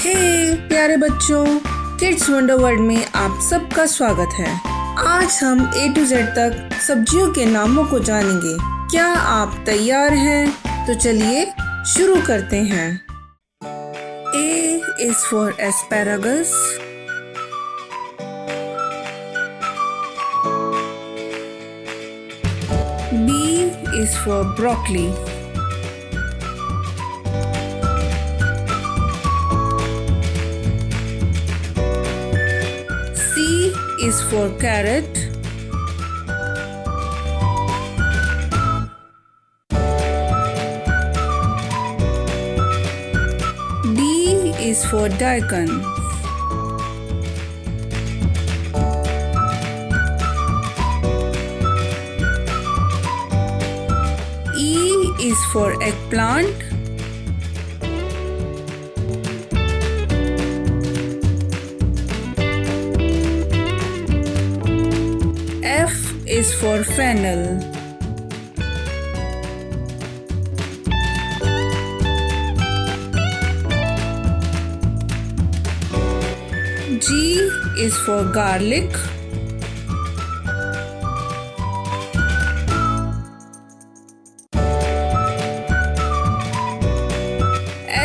प्यारे बच्चों, kids wonder world में आप सबका स्वागत है। आज हम A to Z तक सब्जियों के नामों को जानेंगे। क्या आप तैयार हैं? तो चलिए शुरू करते हैं। A is for asparagus, B is for broccoli, C is for carrot, D is for daikon, E is for eggplant, F is for fennel, G is for garlic,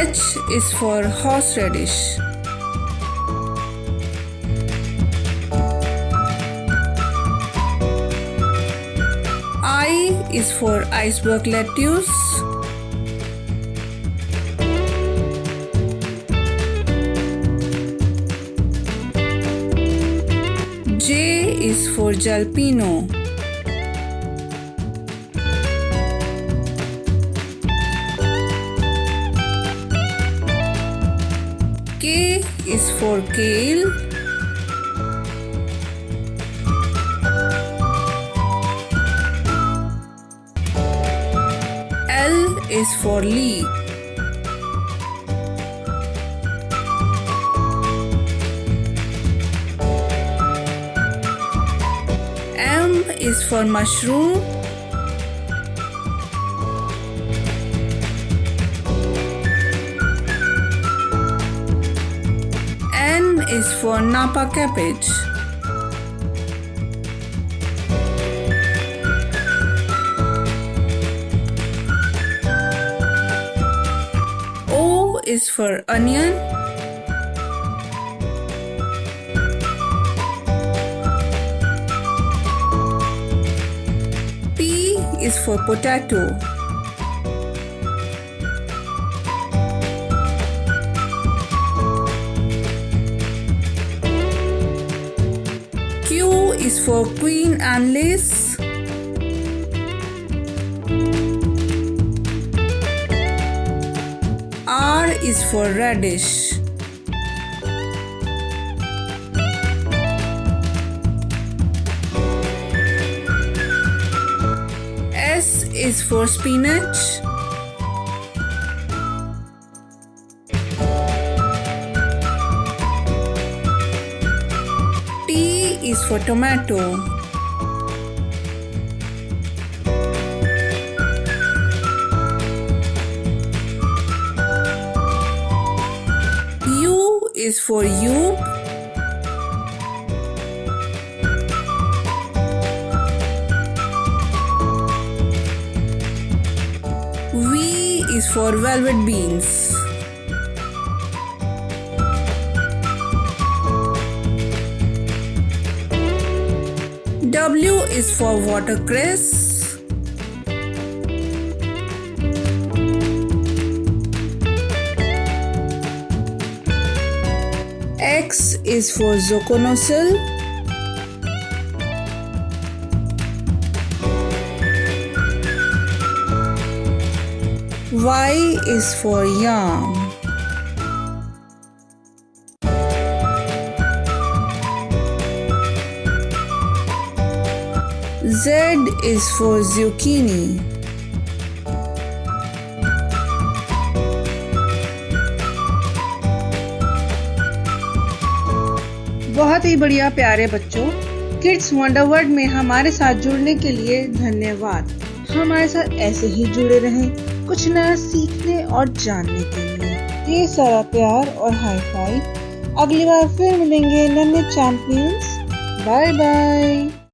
H is for horseradish, I is for iceberg lettuce, J is for jalapeno, K is for kale, L is for leek, M is for mushroom, N is for napa cabbage, O is for onion, P is for potato, Q is for queen anne's, R is for radish, S is for spinach, T is for tomato, U is for you, V is for velvet beans, W is for watercress, X is for zoconosyl, Y is for yam, Z is for zucchini, बहुत ही बढ़िया प्यारे बच्चों, kids wonder world में हमारे साथ जुड़ने के लिए धन्यवाद। हमारे साथ ऐसे ही जुड़े रहें कुछ नया सीखने और जानने के लिए। ढेर सारा प्यार और हाई फाई। अगली बार फिर मिलेंगे नन्हे चैंपियंस। Bye bye.